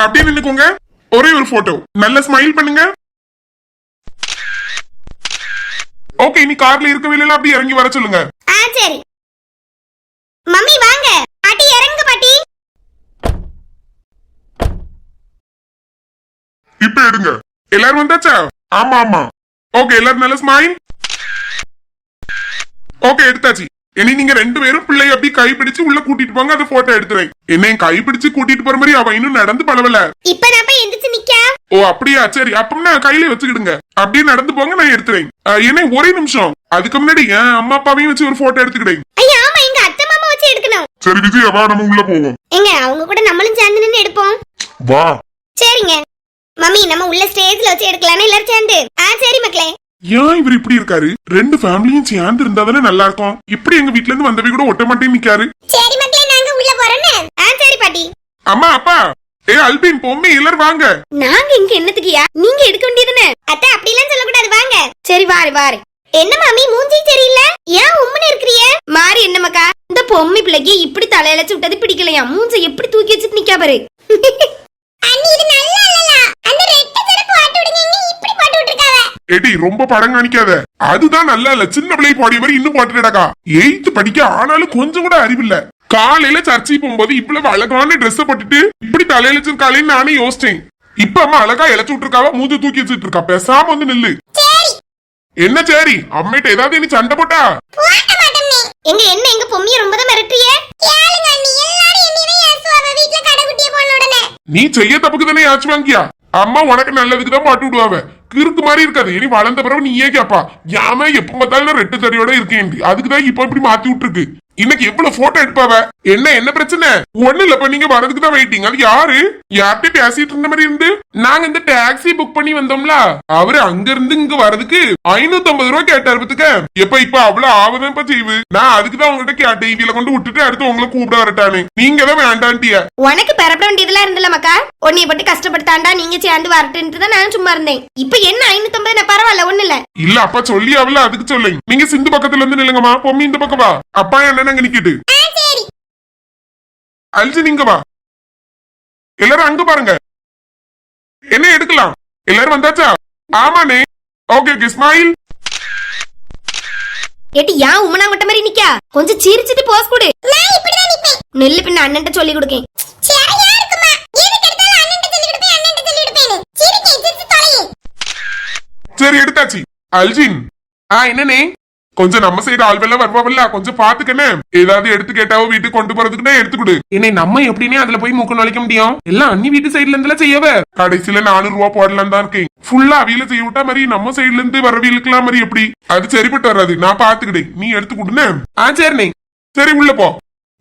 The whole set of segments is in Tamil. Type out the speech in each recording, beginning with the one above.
அப்படியே நின்னுக்கோங்க. ஒரே ஒரு போட்டோ. நல்ல ஸ்மைல் பண்ணுங்க. ஓகே, நீ கார்ல இருக்கவே இல்ல, அப்படியே இறங்கி வர சொல்லுங்க. சரி. மம்மி வாங்க. பாட்டி இறங்க பாட்டி. இப்ப எடுங்க. எல்லாரும் வந்தாச்சா? ஆமா ஆமா. ஓகே, எல்லாரும் நல்ல ஸ்மைல். ஓகே, எடுத்தாச்சு. இனி நீங்க ரெண்டு பேரும் பிள்ளை அப்படி கை பிடிச்சு உள்ள கூட்டிட்டு போங்க. அந்த போட்டோ எடுத்துறேன். என்ன கை பிடிச்சு கூட்டிட்டு போற மாதிரி அவ இன்னும் நடந்து பழவல. இப்ப நான் போய் எந்திரிச்சு நிக்க. ஓ அப்படியா, சரி. அப்பனா கையில வச்சுக்கிடுங்க. அப்படியே நடந்து போங்க, நான் எடுத்துறேன். என்ன ஒரே நிமிஷம். அதுக்கு முன்னாடி அம்மா அப்பாவையும் வச்சு ஒரு போட்டோ எடுத்துக்கிட்டேன். ஐயா ஆமா, எங்க அத்தை மாமா வச்சு எடுக்கணும். சரி விஜய், வா நம்ம உள்ள போவோம். எங்க அவங்க கூட நம்மளும் சேர்ந்து நின்னு எடுப்போம். வா. சரிங்க மம்மி, நம்ம உள்ள ஸ்டேஜ்ல வச்சு எடுக்கலாம்னு எல்லாரும் சேர்ந்து. சரி மக்களே. ஏன் இவர் இப்படி இருக்காரு? ரெண்டு ஃபேமிலியும் சேர்ந்து இருந்தா தானே நல்லா இருக்கும். இப்படி எங்க வீட்ல இருந்து வந்தவை கூட ஒட்ட மாட்டேன்னு நிக்காரு. சரி மக்களே, நாங்க உள்ள போறோம்னு. சரி பாட்டி. அம்மா அப்பா, அல்பின் பொம்மி எல்லாரும் வாங்க. நாங்க இங்க என்னத்துக்குயா? நீங்க எடுக்க வேண்டியதுன்னு. அத்தை அப்படிலாம் சொல்லக்கூடாது, வாங்க. சரி வாரு வாரு. என்ன மாமி மூஞ்சி சரியில்லை? ஏன் உம்முன்னு இருக்கறியே? மாறி என்ன மக்கா? இந்த பொம்மி பிள்ளைக்கு இப்படி தலையில சுட்டது பிடிக்கலையா? மூஞ்சி எப்படி தூக்கி வச்சிட்டு நிக்கா பாரு. அண்ணி இது நல்லா இல்லல. அந்த ரெட்ட செருப்பு போட்டு விடுங்க, இப்படி போட்டு விட்டுருக்காவ. எடி ரொம்ப படம் காணிக்காத. அதுதான் நல்லா இல்ல. சின்ன பிள்ளை போடிய மாதிரி இன்னும் போட்டுடா. 8th படிக்க ஆனாலும் கொஞ்சம் கூட அறிவில்ல. காலையில சர்ச்சை போகும்போது இவ்வளவு அழகான ட்ரெஸ் போட்டுட்டு இப்படி தலையில வச்சிருக்காளேன்னு நானே யோசிச்சேன். இப்ப அம்மா அழகா இழைச்சு விட்டுருக்காவ, மூஞ்சி தூக்கி வச்சுட்டு இருக்கா. பேசாம வந்து நில்லு. என்ன சரி, அம்மிட்ட ஏதாவது நீ சண்டை போட்டா? எங்க என்ன எங்க பொம்மிய ரொம்ப தான் மிரட்டுறியே? கேளுங்க அண்ணி, எல்லாரும் என்னைய ஏசுவாங்க வீட்ல கடைக்குட்டிய போன உடனே. நீ செய்ய தப்புக்கு தானே ஆச்சு வாங்கியா? அம்மா உனக்கு நல்லதுக்கு தான் பாட்டு விடுவாவ. கிறுக்கு மாதிரி இருக்காது. இனி வளர்ந்த பிறகு நீயே கேப்பா, யாம எப்ப பார்த்தாலும் ரெட்டு தடியோட இருக்கேன். அதுக்குதான் இப்ப இப்படி மாத்தி விட்டுருக்கு. இன்னைக்கு எவ்வளவு போட்டோ எடுப்பாவ. என்ன பிரச்சனை? ஒண்ணு இல்லப்ப, நீங்க வரதுக்கு தான் வெயிட்டிங். அது யாரு? யார்கிட்ட பேசிட்டு இருந்த மாதிரி இருந்து? நாங்க இந்த டாக்ஸி புக் பண்ணி வந்தோம்ல, அவரு அங்க இருந்து இங்க வரதுக்கு 550 ரூபாய் கேட்டாரு. பத்துக்க இப்ப அவ்வளவு ஆவதான் இப்ப செய்வு. நான் அதுக்குதான் உங்ககிட்ட கேட்டேன். இவில கொண்டு விட்டுட்டு அடுத்து உங்களை கூப்பிட வரட்டானு. நீங்க தான் வேண்டான்ட்டிய. உனக்கு பெறப்பட வேண்டியதெல்லாம் இருந்தல மக்கா. உன்னைய பட்டு கஷ்டப்படுத்தாண்டா நீங்க சேர்ந்து வரட்டுன்னு தான் நான் சும்மா இருந்தேன். இப்ப என்ன 550? பரவாயில்ல, ஒண்ணு இல்ல. இல்ல அப்பா சொல்லி அவள அதுக்கு சொல்லுங்க. நீங்க சிந்து பக்கத்துல இருந்து நில்லுங்கம்மா. பொம்மி இந்த பக்கம் வா. அப்பா என்ன நிக்கிட்டு அல்ஜி நீங்க வா. எல்லாரும் அங்க பாருங்க. என்ன எடுக்கலாம்? எல்லாரும் வந்தாச்சா? ஆமாண்ணே. Okay smile. ஏட்டி யா உம்மனா கொட்ட மாதிரி நிக்கா? கொஞ்சம் சீரிச்சிட்டு போஸ் கொடு. நான் இப்படி தான் நிப்பேன். நெல்லு பின்ன அண்ணன்ட்ட சொல்லி கொடுக்கேன். சரியா இருக்குமா? எதுக்கு எடுத்தாலும் அண்ணன்ட்ட சொல்லி கொடுப்பேன், அண்ணன்ட்ட சொல்லி கொடுப்பேன். சீரிக்கே சிரிச்சு தொலையே. சரி எடுத்தாச்சு. அல்ஜின் என்னனே? கொஞ்சம் நம்ம சைடு ஆள்வெல்லாம் வருவாவில்ல, கொஞ்சம் பாத்துக்கனே. ஏதாவது எடுத்து கேட்டாவோ வீட்டுக்கு கொண்டு போறதுக்குன்னா எடுத்து கொடு. என்னை நம்ம எப்படின்னே அதுல போய் மூக்க நுழைக்க முடியும்? எல்லாம் அண்ணி வீட்டு சைடுல இருந்துல செய்யவ. கடைசியில 400 ரூபாய் போடலாம் தான் இருக்கேன். ஃபுல்லா அவியில செய்ய விட்டா மாதிரி நம்ம சைடுல இருந்து வரவியலுக்கலாம் மாதிரி எப்படி? அது சரிப்பட்டு வராது. நான் பாத்துக்கிட்டேன், நீ எடுத்து கொடுனே. சரிண்ணே. சரி உள்ள போ.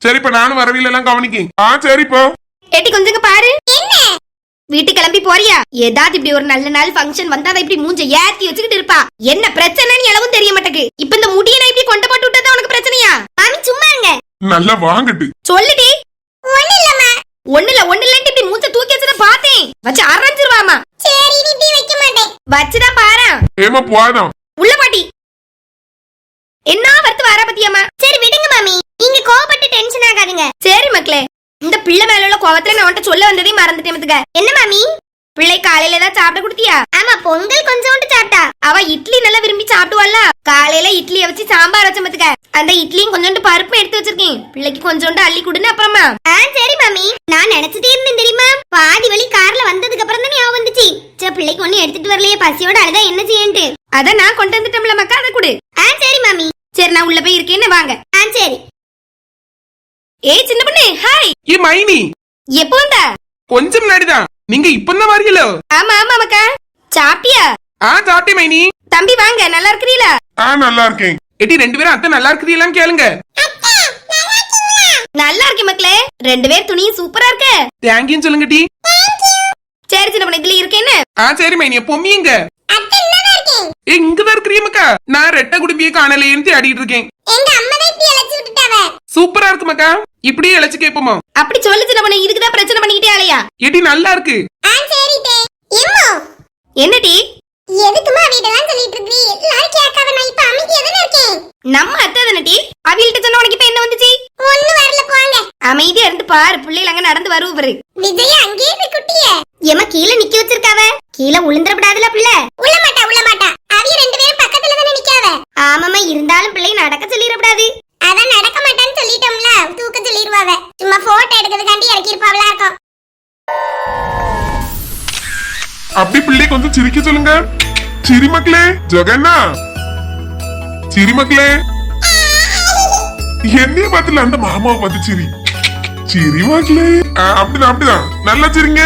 சரி இப்ப நானும் வரவியல எல்லாம் கவனிக்கேன். சரிப்போ. ஏட்டி கொஞ்சம் பாரு. என்ன வீட்டு கிளம்பி போறியா? ஏதாவது இப்படி ஒரு நல்ல நாள் ஃபங்க்ஷன் வந்தா இப்படி மூஞ்ச ஏத்தி வச்சுக்கிட்டு இருப்பா. என்ன பிரச்சனைன்னு எளவும் தெரிய மாட்டேக்கு. இப்ப இந்த முடிய நான் இப்படி கொண்டு போட்டு விட்டா உனக்கு பிரச்சனையா? மாமி சும்மா இருங்க. நல்லா வாங்கட்டு. சொல்லுடி. ஒண்ணு இல்லம்மா. ஒண்ணு இல்லன்னு இப்படி மூஞ்ச தூக்கி வச்சத பார்த்தேன். வச்சு அரஞ்சிருவாமா. சரி நீ இப்படி வைக்க மாட்டேன். வச்சுதான் பாரு. ஏமா போவாதான். உள்ள பாட்டி. என்ன வரத்து வர பத்தியம்மா? சரி விடுங்க மாமி. நீங்க கோவப்பட்டு டென்ஷன் ஆகாதீங்க. சரி மக்களே. இந்த பிள்ளை மேல உள்ள கோவத்துல நான் உன்கிட்ட சொல்ல வந்ததே மறந்துட்டேன். என்ன மாமி? பிள்ளை காலையில ஏதாவது சாப்பிட கொடுத்தியா? ஆமா, பொங்கல் கொஞ்சோண்டு சாப்பிட்டா. அவ இட்லி நல்லா விரும்பி சாப்பிடுவாள்ல. காலையில இட்லிய வச்சு சாம்பார் வச்ச மத்துக்க. அந்த இட்லியும் கொஞ்சோண்டு பருப்பு எடுத்து வச்சிருக்கேன். பிள்ளைக்கு கொஞ்சோண்டு அள்ளி கொடுன்னு அப்புறமா. சரி மாமி. நான் நினைச்சிட்டே இருந்தேன் தெரியுமா? பாதி வழி கார்ல வந்ததுக்கு அப்புறம் தான் ஞாபகம் வந்துச்சு. பிள்ளைக்கு ஒண்ணு எடுத்துட்டு வரலையே, பசியோட அழுதா என்ன செய்யன்ட்டு. அத நான் கொண்டு வந்துட்டோம்ல மக்கா, அதை கொடு. சரி மாமி. சரி நான் உள்ள போய் இருக்கேன்னு வாங்க. சரி. ஏய் சின்ன பொண்ணு, ஹாய். மைனி எப்போ வந்த? கொஞ்சம் முன்னாடிதான். நீங்க இப்பதான் வரீங்களோ? ஆமா மக்கா. சாப்பிட்டியா? சாப்பிட்டே மைனி. தம்பி வாங்க, நல்லா இருக்கிறீங்களா? நல்லா இருக்கேன். எட்டி 2 பேரும் அத்தை நல்லா இருக்கிறீங்களான்னு கேளுங்க. நல்லா இருக்கேன் மக்களே. 2 பேர் துணியும் சூப்பரா இருக்கு. தேங்க்யூ சொல்லுங்க டி. சரி சின்ன பொண்ணு, இதுல இருக்கேன்னு. சரி மைனி. பொம்மிங்க இங்கதான் இருக்கிறீங்கக்கா. நான் ரெட்டை குடும்பிய காணலையேன்னு தேடிட்டு இருக்கேன். எங்க அம்மா தான் இப்படி அழைச்சு விட்டுட்டாவ. சூப்பரா இருக்கு மக்கா. இப்படியே இழைச்சு கேப்போமா? அப்படி சொல்லு சின்ன பொண்ணு, இதுக்குதான் பிரச்சனை பண்ணிக்கிட்டே ஆளையா? எடி நல்லா இருக்கு. சரி டே. எம்மா என்னடி? எதுக்குமா வீடெல்லாம் சொல்லிட்டு இருக்கீ? எல்லாரும் கேட்காத. நான் இப்ப அமைதியா தான இருக்கேன். நம்ம அத்தை தானடி. அவில்ட்ட சொன்ன உனக்கு இப்ப என்ன வந்துச்சு? ஒண்ணு வரல போங்க. அமைதியா இருந்து பாரு, பிள்ளைகள் அங்க நடந்து வருவாரு. விஜய் அங்கேயே போய் குட்டியே. கீழே உளுந்துடப்படாதுல பிள்ளை. உள்ள மாட்டா அவிய ரெண்டு பேரும் பக்கத்துல தானே நிக்காவ. ஆமாமா, இருந்தாலும் பிள்ளை நடக்க சொல்லிடப்படாது. அதான் நடக்க மாட்டான்னு சொல்லிட்டோம்ல, தூக்க சொல்லிடுவாவ. சும்மா போட்டோ எடுக்கிறதுக்காண்டி இறக்கி இருப்பாவளா இருக்கும். அப்படி பிள்ளை கொஞ்சம் சிரிக்க சொல்லுங்க. சிரி மக்களே. ஜெகன்னா சிரி மக்களே. என்னைய பார்த்துல அந்த மாமாவை பார்த்து சிரி. சிரி மக்களே. அப்படிதான் நல்லா சிரிங்க.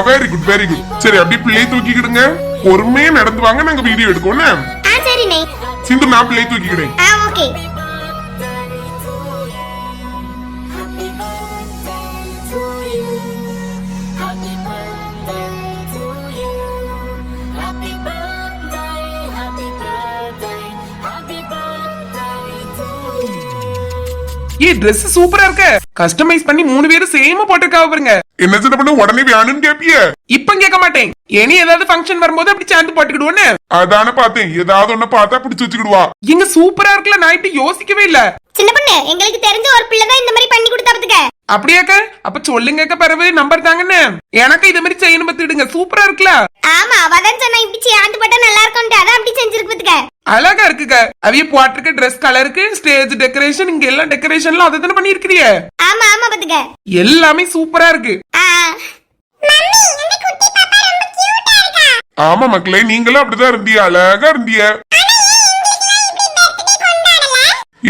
Very good very good. சரி அப்படி பிள்ளையை தூக்கிக்கிடுங்க. பொறுமையா நடந்து வாங்க, நாங்க வீடியோ எடுக்கணும். சரிண்ணே. சிந்து நான் பிள்ளையை தூக்கிக்கிடுறேன். ஓகே. Dress சூப்பரா இருக்கு. கஸ்டமைஸ் பண்ணி 3 பேரும் சேமா போட்டுருக்காவ பாருங்க. என்ன சின்ன பண்ண உடனே வேணும்னு கேப்பிய? இப்ப கேட்க மாட்டேன். இனி ஏதாவது ஃபங்க்ஷன் வரும்போது அப்படி சேர்ந்து போட்டுக்கிடுவோன்னு. அதான பார்த்தேன். ஏதாவது ஒண்ணு பார்த்தா பிடிச்சு வச்சுக்கிடுவா. இங்க சூப்பரா இருக்குல்ல, நான் இப்படி யோசிக்கவே இல்ல. சின்ன பொண்ணு, எங்களுக்கு தெரிஞ்ச ஒரு பிள்ளை தான் இந்த மாதிரி பண்ணி கொடுத்தாதுங்க. அப்படியாக்க? அப்ப சொல்லுங்க பரவு, நம்பர் தாங்கன்னு. எனக்கு இது மாதிரி செய்யணும் பத்துடுங்க. சூப்பரா இருக்குல்ல? ஆமா, அவதான் சொன்னா இப்படி சேர்ந்து போட்டா நல்லா இருக்கும்னு. அதான் அப்படி செஞ்சிருக்கு. அழகா இருக்குங்க. அவிய போட்டிருக்க ட்ரெஸ் கலருக்கு ஸ்டேஜ் டெக்கரேஷன், இங்க எல்லாம் டெக்கரேஷன்லாம் அதை தானே பண்ணி இருக்கிறீங்க. ஆமா ஆமா பாத்துக்க. எல்லாமே சூப்பரா இருக்கு. ஆமா மக்களே, நீங்களும் அப்படிதான் இருந்தியா? அழகா இருந்திய.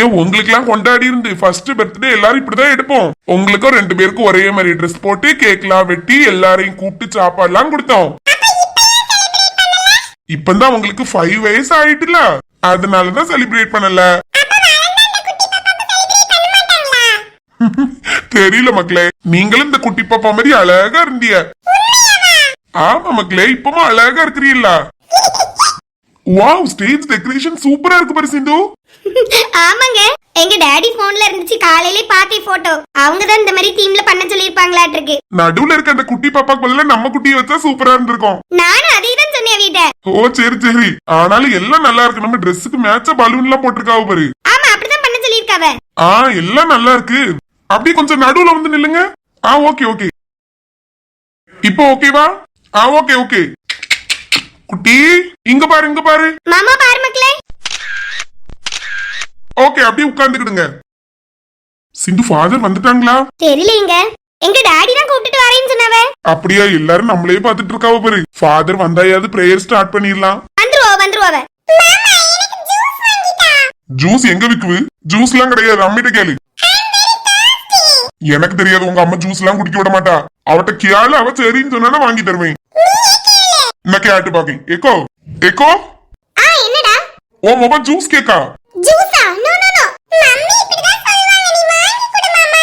ஏன் உங்களுக்கு எல்லாம் கொண்டாடி இருந்து ஃபர்ஸ்ட் பர்த்டே எல்லாரும் இப்படிதான் எடுப்போம். உங்களுக்கும் 2 பேருக்கும் ஒரே மாதிரி ட்ரெஸ் போட்டு கேக்லாம் வெட்டி எல்லாரையும் கூப்பிட்டு சாப்பாடுலாம் கொடுத்தோம். இப்பதான் உங்களுக்கு 5 வயசு ஆயிட்டுல, அதனாலதான் செலிப்ரேட் பண்ணல. தெரியல மக்களே, நீங்களும் இந்த குட்டி பாப்பா மாதிரி அழகா இருந்திய. ஆமா மக்களே, இப்பவும் அழகா இருக்கிறீல்ல. வாவ், ஸ்டேஜ் டெக்கரேஷன் சூப்பரா இருக்கு பாரு சிந்து. ஆமாங்க, எங்க டாடி போன்ல இருந்துச்சு, காலையில பாத்தே போட்டோ. அவங்க தான் இந்த மாதிரி டீம்ல பண்ண சொல்லிருப்பாங்களாட்டு இருக்கு. நடுவுல இருக்க அந்த குட்டி பாப்பாக்கு பதிலா நம்ம குட்டியை வச்சா சூப்பரா இருந்திருக்கும். நானும் அதே தான் சொன்னேன் வீட்ட. ஓ சரி சரி. ஆனாலும் எல்லாம் நல்லா இருக்கு. நம்ம ட்ரெஸ்ஸுக்கு மேட்சா பலூன் எல்லாம் போட்டிருக்காவ பாரு. ஆமா, அப்படிதான் பண்ண சொல்லிருக்காவ. எல்லாம் நல்லா இருக்கு. அப்படி கொஞ்சம் நடுவுல வந்து நில்லுங்க. Okay okay. இப்போ ஓகேவா? Okay okay. குட்டி இங்க பாரு, இங்க பாரு. மாமா பாரு மக்களே. ஓகே, அப்படியே உட்கார்ந்துக்கிடுங்க. சிந்து ஃபாதர் வந்துட்டாங்களா? தெரியலங்க, எங்க டாடி தான் கூப்பிட்டுட்டு வரேன்னு சொன்னாவ. அப்படியா? எல்லாரும் நம்மளே பாத்துட்டு இருக்காவ பாரு. ஃபாதர் வந்தாயாவது பிரேயர் ஸ்டார்ட் பண்ணிடலாம். வந்துருவாவ. ஜூஸ் எங்க விக்குது? ஜூஸ் எல்லாம் கிடையாது, அம்மிட்ட கேளு. எனக்கு தெரியாது, உங்க அம்மா ஜூஸ் எல்லாம் குடிக்க விட மாட்டா. அவட்ட கேளு, அவ சரின்னு சொன்னா வாங்கி தருவேன். நான் கேட்டு பாக்கேன். ஏக்கோ ஏக்கோ, என்னடா? ஓ மொபைல் ஜூஸ் கேக்கா? ஜூஸா? நோ நோ நோ, மம்மி இப்படி தான் சொல்வாங்க. நீ வாங்கி கொடு மாமா.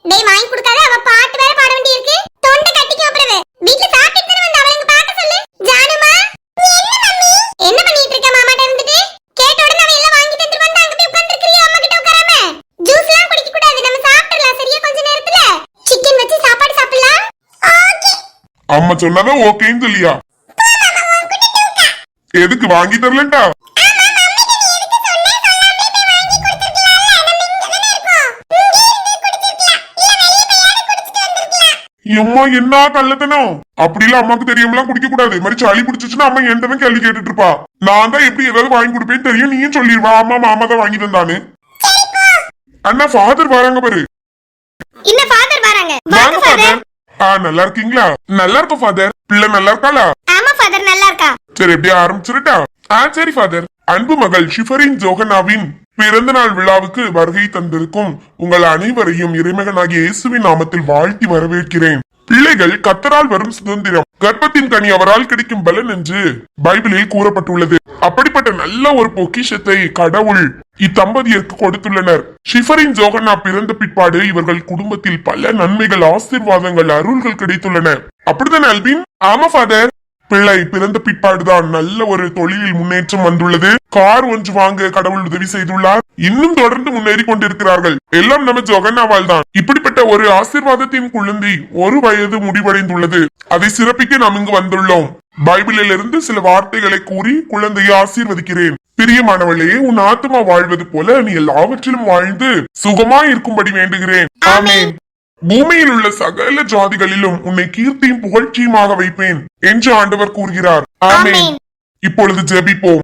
டேய் வாங்கி கொடுக்காத, அவ பாட்டு வேற பாட வேண்டி இருக்கு. தொண்டை கட்டிக்கும். அப்புறம் வீட்ல சாப்பிட்டு தான வந்து அவளங்க பார்க்க சொல்லு. ஜானுமா, என்ன மம்மி? என்ன பண்ணிட்டு இருக்க மாமாட்ட இருந்துட்டு? கேட்ட உடனே அவ எல்லாம் வாங்கி தந்து வந்து அங்க போய் உட்கார்ந்திருக்கிறியா அம்மா கிட்ட உட்காராம? ஜூஸ்லாம் குடிக்க கூடாது, நம்ம சாப்பிடலாம் சரியா கொஞ்ச நேரத்துல. சிக்கன் வச்சு சாப்பாடு சாப்பிடலாம். ஓகே. அம்மா சொன்னதான் ஓகேன்னு சொல்லியா? எதுக்கு வாங்கி தரலண்டா? அம்மா என்ன கள்ளத்தனம்? அப்படிலாம் அம்மாக்கு தெரியும்லாம் குடிக்க கூடாது. மாதிரி சளி பிடிச்சிச்சுன்னா அம்மா என்கிட்ட கேள்வி கேட்டுட்டு இருப்பா. நான் தான் எப்படி ஏதாவது வாங்கி கொடுப்பேன்னு தெரியும். நீயும் சொல்லிடுவா அம்மா மாமா தான் வாங்கி தந்தானு. அண்ணா ஃபாதர் வராங்க பாரு. என்ன ஃபாதர் வராங்க? வாங்க ஃபாதர். நல்லா இருக்கீங்களா? நல்லா இருக்கும் ஃபாதர். பிள்ளை நல்லா இருக்காளா? ஆமா ஃபாதர், நல்லா இருக்கா. சரி எப்படியே ஆரம்பிச்சிருட்டா? சரி ஃபாதர். அன்பு மகள் ஷிஃபரின் ஜோகனாவின் பிறந்த நாள் விழாவுக்கு வருகை தந்திருக்கும் உங்கள் அனைவரையும் இறைமகனாகிய இயேசுவின் நாமத்தில் வாழ்த்தி வரவேற்கிறேன். பிள்ளைகள் கர்த்தரால் வரும் சுதந்திரம், கர்ப்பத்தின் கனி அவரால் கிடைக்கும் பலன் என்று பைபிளில் கூறப்பட்டுள்ளது. அப்படிப்பட்ட நல்ல ஒரு பொக்கிஷத்தை கடவுள் இத்தம்பதியருக்கு கொடுத்துள்ளனர். ஷிஃபரின் ஜோகனா பிறந்த பிற்பாடு இவர்கள் குடும்பத்தில் பல நன்மைகள், ஆசீர்வாதங்கள், அருள்கள் கிடைத்துள்ளன. அப்படித்தானே அல்பின்? ஆமா ஃபாதர். பிள்ளை பிறந்த பிற்பாடுதான் நல்ல ஒரு தொழிலில் முன்னேற்றம் வந்துள்ளது. கார் ஒன்று வாங்க கடவுள் உதவி செய்துள்ளார். இன்னும் தொடர்ந்து முன்னேறி கொண்டிருக்கிறார்கள். எல்லாம் நம்ம ஜொகன்னாவால் தான். இப்படிப்பட்ட ஒரு ஆசீர்வாதத்தின் குழந்தை 1 வயது முடிவடைந்துள்ளது. அதை சிறப்பிக்க நாம் இங்கு வந்துள்ளோம். பைபிளில் இருந்து சில வார்த்தைகளை கூறி குழந்தையை ஆசீர்வதிக்கிறேன். பிரியமானவளே, உன் ஆத்மா வாழ்வது போல நீ எல்லாவற்றிலும் வாழ்ந்து சுகமாய் இருக்கும்படி வேண்டுகிறேன். ஆமென். பூமியில் உள்ள சகல ஜாதிகளிலும் உன்னை கீர்த்தியும் புகழ்ச்சியுமாக வைப்பேன் என்று ஆண்டவர் கூறுகிறார். ஆமென். ஆமென். இப்பொழுது ஜெபிப்போம்.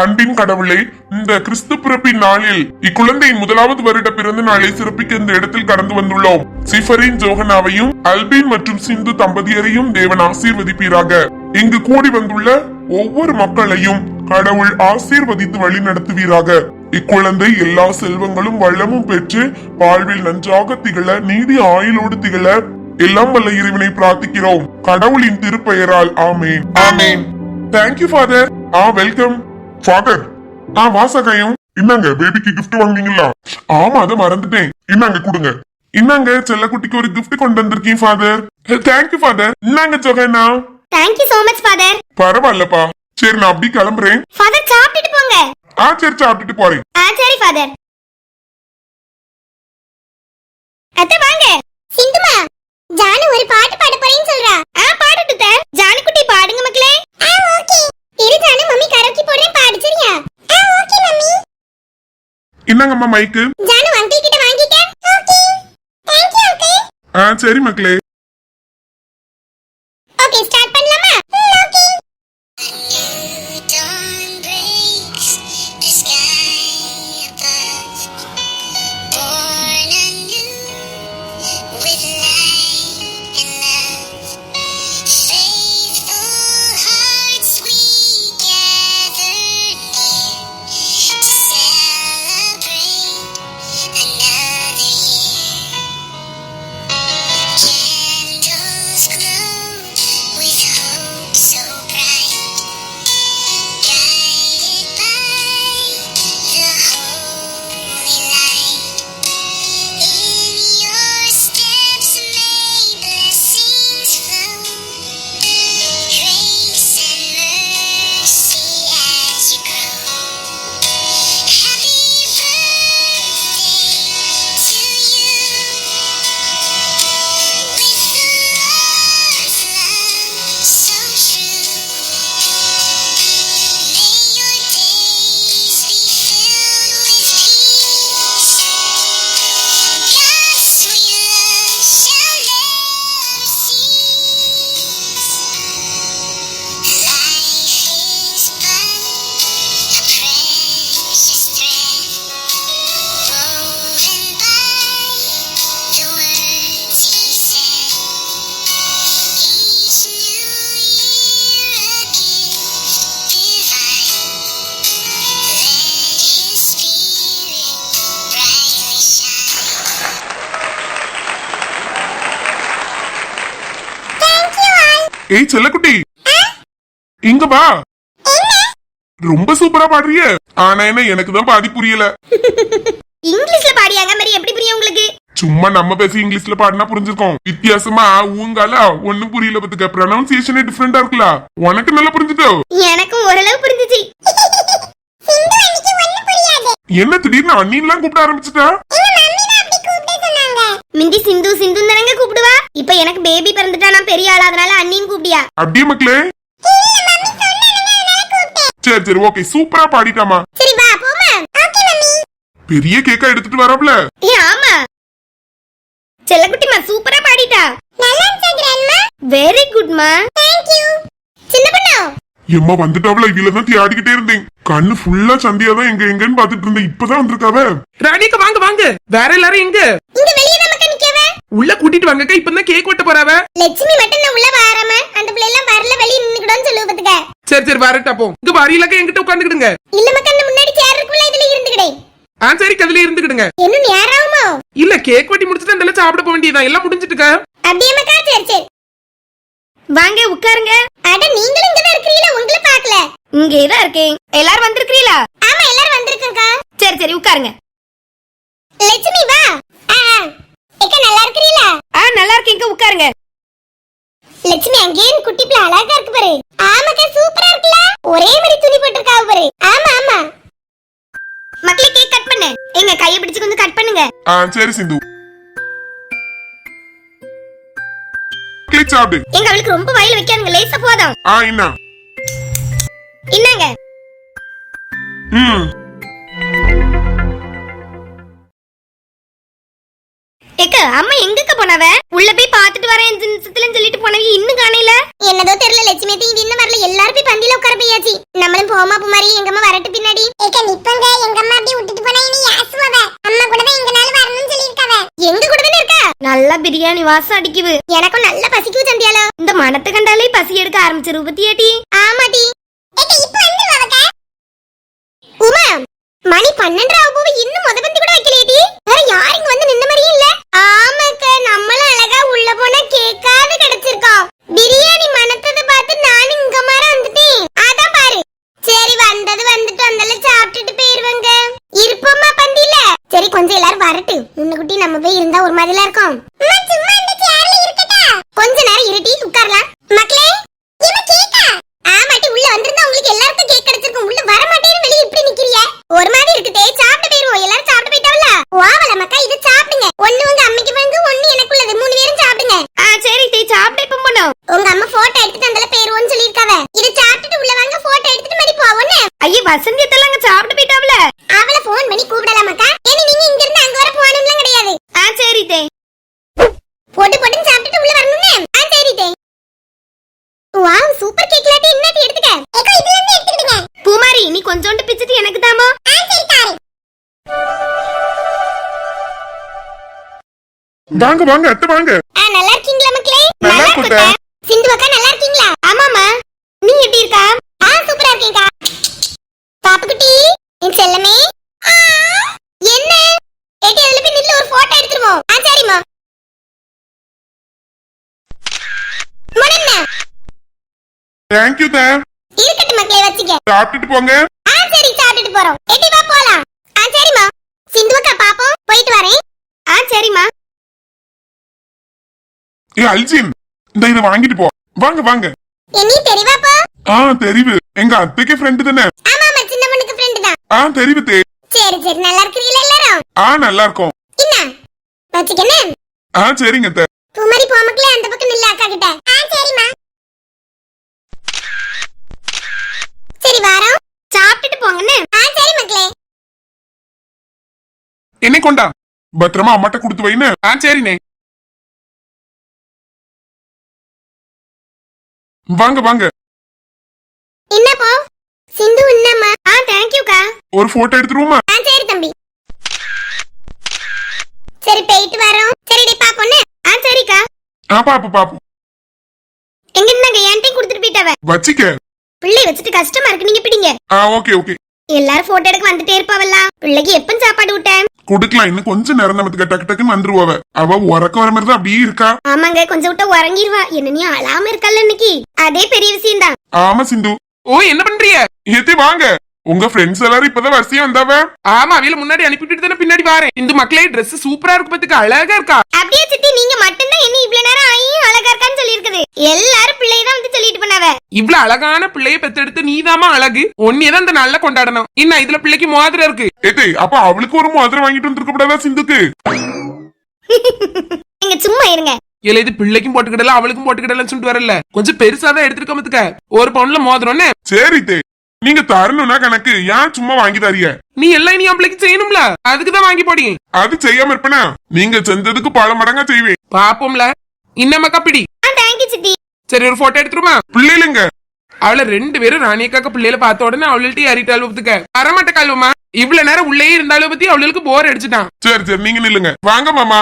அன்பின் கடவுளே, இந்த கிறிஸ்து பிறப்பின் நாளில் இக்குழந்தையின் முதலாவது வருட பிறந்த நாளை சிறப்பிக்க இந்த இடத்தில் கடந்து வந்துள்ளோம். சிஃபரின் ஜோகனாவையும் அல்பின் மற்றும் சிந்து தம்பதியரையும் தேவன் ஆசீர்வதிப்பீராக. இங்கு கூடி வந்துள்ள ஒவ்வொரு மக்களையும் கடவுள் ஆசீர்வதித்து வழி நடத்துவீராக. இக்குழந்தை எல்லா செல்வங்களும் வளமும் பெற்று வாழ்வில் நன்றாக திகழ, நீடி ஆயுளோடு திகழ எல்லாம் வல்ல இறைவனை பிரார்த்திக்கிறோம் கடவுளின் திருப்பெயரால். Amen. Amen. Thank you father. Welcome father. வாசகையும் இன்னாங்க பேபிக்கு gift வாங்குனீங்களா? ஆமா, அதை மறந்துட்டேன். இன்னாங்க கொடுங்க. இன்னாங்க செல்லக்குட்டிக்கு ஒரு gift கொண்டு வந்திருக்கீங்க ஃபாதர். Thank you father. இன்னாங்க Johanna. Thank you so much father. பரவாயில்லப்பா. சரி, நான் அப்படி கிளம்புறேன். ஃபாதர் சாப்பிட்டுட்டு போங்க. சரி, சாப்பிட்டுட்டு போறேன். சரி ஃபாதர். அத்தை வாங்க. சிந்துமா, ஜானு ஒரு பாட்டு பாட போறேன்னு சொல்றா. பாடுட்டு தே. ஜானு குட்டி பாடுங்க மக்களே. ஓகே. இரு ஜானு, மம்மி கரோக்கி போடுறேன், பாடு சரியா? Okay mummy. இன்னாங்கம்மா மைக்கு. ஜானு அங்கிள் கிட்ட வாங்கிக்க. ஓகே. Thank you uncle. சரி மக்களே. ஓகே, ஸ்டார்ட் பண்ணலாமா? ஓகே. ஏய் செல்லக்குட்டி, இங்க வா. ரொம்ப சூப்பரா பாடுறிய. ஆனா என்ன, எனக்கு தான் பாதி புரியல. இங்கிலீஷ்ல பாடியாங்க மாதிரி எப்படி புரியும் உங்களுக்கு? சும்மா நம்ம பேசி இங்கிலீஷ்ல பாடினா புரிஞ்சிருக்கோம். வித்தியாசமா ஊங்கால ஒண்ணும் புரியல. பத்துக்க ப்ரொனவுன்சியேஷனே டிஃபரெண்டா இருக்குல்ல. உனக்கு நல்லா புரிஞ்சுட்டோ? எனக்கும் ஓரளவு புரிஞ்சுச்சு. என்ன திடீர்னு அண்ணின்லாம் கூப்பிட ஆரம்பிச்சுட்டா? மிந்தி சிந்து சிந்து தானங்க கூப்பிடுவா. இப்ப எனக்கு பேபி பிறந்துட்டா, நான் பெரிய ஆளா, அதனால அண்ணியும் கூப்பிடியா? அப்படியே மக்களே. சரி சரி, ஓகே, சூப்பரா பாடிட்டாமா. சரி வா போமா. Okay mummy. பெரிய கேக்கா எடுத்துட்டு வரப்ல. ஆமா, செல்லக்குட்டிமா சூப்பரா பாடிட்டா. நல்லா இருந்துச்சு கிராண்ட்மா. வெரி குட்மா. Thank you. சின்ன பொண்ணு எம்மா வந்துட்டாவல. இவளதான் தேடிக்கிட்டே இருந்தேன். கண்ணு ஃபுல்லா சந்தியா தான் எங்க எங்கன்னு பாத்துட்டு இருந்தேன். இப்பதான் வந்திருக்காவ. ராணிக்கு வாங்க வாங்க. வேற எல்லாரும் எங்க? இங்க வெளிய தான் மக்கா நிக்கவ. உள்ள கூட்டிட்டு வாங்கக்கா. இப்பதான் கேக் வெட்ட போறாவ. லட்சுமி மட்டும் நான் உள்ள வாராம, அந்த பிள்ளை எல்லாம் வரல, வெளிய நின்னுக்கிடோன்னு சொல்லுவதுங்க. சரி சரி, வரட்டா போ. இங்க வரியலக்கா என்கிட்ட உட்கார்ந்துக்கிடுங்க. இல்ல மக்கா, அந்த முன்னாடி சேர் இருக்குல, இதுல இருந்துக்கிடே. சரி, கதுல இருந்துக்கிடுங்க. என்ன நேராவுமோ? இல்ல, கேக் வெட்டி முடிச்சிட்டு அந்த சாப்பிட போக வேண்டியதான். எல்லாம் முடிஞ்சிட்டுக்கா. அப்படியே மக்கா. சரி சரி, வாங்க உட்காருங்க. அட நீங்களும் இங்க தான் இருக்கீங்களா? உங்களை பார்க்கல. இங்கே தான் இருக்கேன். எல்லாரும் வந்திருக்கீங்களா? ஆமா, எல்லாரும் வந்திருக்கேன்க்கா. சரி சரி, உட்காருங்க. லட்சுமி வா. ஏக்கா நல்லா இருக்கீங்களா? நல்லா இருக்கேங்க, உட்காருங்க. லட்சுமி அங்கேயே குட்டி பிள்ளை அழகா இருக்கு பாரு. ஆமாக்கா, சூப்பரா இருக்குல. ஒரே மாதிரி துணி போட்டுருக்காவு பாரு. ஆமா ஆமா. மக்களே, கேக் கட் பண்ணு. எங்க கையை பிடிச்சு கொஞ்சம் கட் பண்ணுங்க. சரி சிந்து. சாப்பிடு. எங்க அவளுக்கு ரொம்ப வாயில வைக்காதுங்க, லேசா போதும். என்ன இன்னாங்க. ஏக்கா அம்மா எங்கக்க போனவ? உள்ள போய் பாத்துட்டு வரேன் நிமிஷத்துலன்னு சொல்லிட்டு போனவ இன்னும் காணையில. என்னதோ தெரியல லட்சுமி அத்தை, இது இன்னும் வரல. எல்லாரும் போய் பந்தியில உட்கார போயாச்சு. நம்மளும் போமா குமாரி எங்கம்மா வரட்டு பின்னாடி. ஏக்க நிப்பங்க, எங்க அம்மா அப்படியே விட்டுட்டு போனா இனி யாசுவாவ. அம்மா கூட தான் எங்கனால வரணும்னு சொல்லிருக்காவ. எங்க கூட தானே இருக்கா? நல்லா பிரியாணி வாசம் அடிக்குது. எனக்கும் நல்ல பசிக்குது சந்தியால. இந்த மனத்தை கண்டாலே பசி எடுக்க ஆரம்பிச்சிரு பத்தியாட்டி. ஆமாடி. ஏக்க இப்ப வந்துருவாவக்க. உமா, மணி 12 ஆக போக இன்னும் முதபந்தி கூட வைக்கலையேடி. வேற யாரும் இங்க வந்து நின்ன மாதிரியே இல்ல. ஆமாக்க, நம்மளும் அழகா உள்ள போனா கேக்காது கிடைச்சிருக்கோம். பிரியாணி மணத்ததை பார்த்து நானும் இங்க மாற வந்துட்டேன். அதான் பாரு. சரி வந்தது வந்துட்டு வந்தால சாப்பிட்டுட்டு போயிருவாங்க. இருப்போமா பந்தியில? சரி கொஞ்சம் எல்லாரும் வரட்டு. முன்னுக்குட்டி நம்ம போய் இருந்தா ஒரு மாதிரில இருக்கும். அம்மா சும்மா இந்த சேர்ல இருக்கட்டா. கொஞ்ச நேரம் இருட்டி உட்காரலாம். மக்களே, இவ கேக்கா. ஆமாட்டி உள்ள வந்திருந்தா உங்களுக்கு எல்லாருக்கும் கேக் கிடைச்சிருக்கும். உள்ள வர மாட்டேன்னு வெளிய இப்படி நிக்கிறிய? ஒரு மாதிரி இருக்குதே. சாப்பிட்டு போயிருவோம். எல்லாரும் சாப்பிட்டு போயிட்டாவல? வாவல மக்கா, இது சாப்பிடுங்க. ஒண்ணு உங்க அம்மைக்கு பங்கு, ஒண்ணு எனக்குள்ளது. 3 பேரும் சாப்பிடுங்க. சரி தே, சாப்பிட்டு இப்ப போனோம். உங்க அம்மா போட்டோ எடுத்துட்டு அந்தல பேருவோன்னு சொல்லிருக்காவ. இது சாப்பிட்டுட்டு உள்ள வாங்க, போட்டோ எடுத்துட்டு மடி போவோன்னு. ஐயே வசந்தி எத்தெல்லாம் அங்க சாப்பிட்டு போயிட்டாவல? அவள போன் பண்ணி கூப்பிடலாம் மக்கா. ஏனி நீங்க இங்க இருந்து அங்க வர போகணும்லாம் கிடையாது. சரி தே. போட்டு போட்டு சாப்பிட்டுட்டு உள்ள வரணும்னு. சரி தே. வாவ், சூப்பர் கேக் லாட்டி. இன்னati எடுத்துக்க. ஏக்கோ இதுல இருந்து எடுத்துக்கிடுங்க. பூமாரி, நீ கொஞ்சோண்டு பிச்சிட்டு எனக்கு தாமா. சரி தாரேன். வாங்க வாங்க அத்தை வாங்க. நல்லா இருக்கீங்களா மக்களே? நல்லா இருக்கோம். சிந்து அக்கா நல்லா இருக்கீங்களா? ஆமாமா. நீ எப்படி இருக்கா? சூப்பரா இருக்கேன்க்கா. பாப்புக்குட்டி, என் செல்லமே. என்ன ஏட்டி, அதுல போய் நில்ல, ஒரு போட்டோ எடுத்துருவோம். சரிம்மா. முன்னே தேங்க்யூ தே. இருக்கட்டும் மக்களே, வச்சுக்க. சாப்பிட்டுட்டு போங்க. சரி சாப்பிட்டுட்டு போறோம். ஏட்டி வா போலாம். சரிம்மா. சிந்து அக்கா பாப்போம், போயிட்டு வரேன். சரிம்மா. ஏ அல்ஜின், இந்த இதை வாங்கிட்டு போ. வாங்க வாங்க. என்னி தெரிவாப்பா? தெரியுது. எங்க அத்தைக்கு ஃப்ரெண்டு தானே? ஆமாமா, சின்ன பொண்ணுக்கு ஃப்ரெண்ட் தான். தெரியுது தே. சரி சரி, நல்லா இருக்கீங்களா எல்லாரும்? நல்லா இருக்கும். என்ன வச்சுக்கனே? சரிங்க அத்தை. குமாரி போமக்கல அந்த பக்கம் நில்ல அக்கா கிட்ட. சரிமா. சரி வாரோம். சாப்பிட்டுட்டு போங்கன்னு. சரி மக்களே. என்ன கொண்டா? பத்திரமா அம்மாட்ட கொடுத்து வைன்னு. சரிண்ணே. வாங்க வாங்க. என்னப்போ சிந்து என்னம்மா? தேங்க் யூ கா. ஒரு போட்டோ எடுத்துருவோமா? சரி தம்பி. சரி போயிட்டு வரோம். சரிடி பாப்போன்னு. சரிக்கா. பாப்போம் பாப்போம். எங்க என்னங்க என்கிட்ட கொடுத்துட்டு போயிட்டாவ. வச்சிக்க. பிள்ளை வச்சுட்டு கஷ்டமா இருக்கு, நீங்க பிடிங்க. Okay okay. எல்லாரும் போட்டோ எடுக்க வந்துட்டே இருப்பாவல்ல. பிள்ளைக்கு எப்ப சாப்பாடு விட்டேன்? கொடுக்கலாம். இன்னும் கொஞ்சம் நேரம் நமக்கு டக்கு டக்குன்னு வந்துருவாவ. அவ உறக்க வர மாதிரி தான் அப்படியே இருக்கா. ஆமாங்க, கொஞ்சம் விட்டா உறங்கிடுவா. என்ன நீ அழாம இருக்கல இன்னைக்கு, அதே பெரிய விஷயம் தான். ஆமா சிந்து. என்ன பண்றீங்க? ஏத்தி வாங்க. உங்க ஃப்ரெண்ட்ஸ் எல்லாரும் இப்பதான் வரிசையா வந்தாவ. ஆமா, அவில முன்னாடி அனுப்பிட்டு தானே பின்னாடி வாரேன். இந்த மக்களே Dress சூப்பரா இருக்கு, பத்துக்கு அழகா இருக்கா. அப்படியே சித்தி, நீங்க மட்டும்தான் என்ன இவ்வளவு நேரம் ஆயும் அழகா இருக்கான்னு சொல்லி இருக்குது. எல்லாரும் பிள்ளைய தான் வந்து சொல்லிட்டு பண்ணாவ. இவ்வளவு அழகான பிள்ளைய பெத்தெடுத்து நீதாமா அழகு. ஒன்னேதான் இந்த நல்ல கொண்டாடணும். இன்னும் இதுல பிள்ளைக்கு மோதிரம் இருக்கு. ஏத்தி அப்ப அவளுக்கு ஒரு மோதிரம் வாங்கிட்டு வந்திருக்க கூடாதா சிந்துக்கு? நீங்க சும்மா இருங்க. இல்ல இது பிள்ளைக்கும் போட்டுக்கிடல அவளுக்கும் போட்டுக்கிடலன்னு சொல்லிட்டு வரல. கொஞ்சம் பெருசாதான் எடுத்துருக்க மத்துக்க. ஒரு பவுன்ல மோதிரம்னு. சரி தே, நீங்க தரணும்னா கணக்கு. ஏன் சும்மா வாங்கி தரிய? நீ எல்லாம் இனி பிள்ளைக்கு செய்யணும்ல, அதுக்குதான் வாங்கி போடிங்க. அது செய்யாம இருப்பனா? நீங்க செஞ்சதுக்கு பல மடங்கா செய்வேன். பாப்போம்ல. இன்னமக்கா பிடி. தேங்க்யூ சித்தி. சரி ஒரு போட்டோ எடுத்துருமா? பிள்ளைங்க அவள 2 பேரும் ராணியக்காக்க பிள்ளைல பார்த்த உடனே அவள்கிட்ட ஏறிட்டாள் ஒத்துக்க. வரமாட்ட கல்வமா. இவ்வளவு நேரம் உள்ளே இருந்தாலும் பத்தி அவளுக்கு போர் அடிச்சுட்டான். சரி சரி, நீங்க நில்லுங்க. வாங்க மாமா.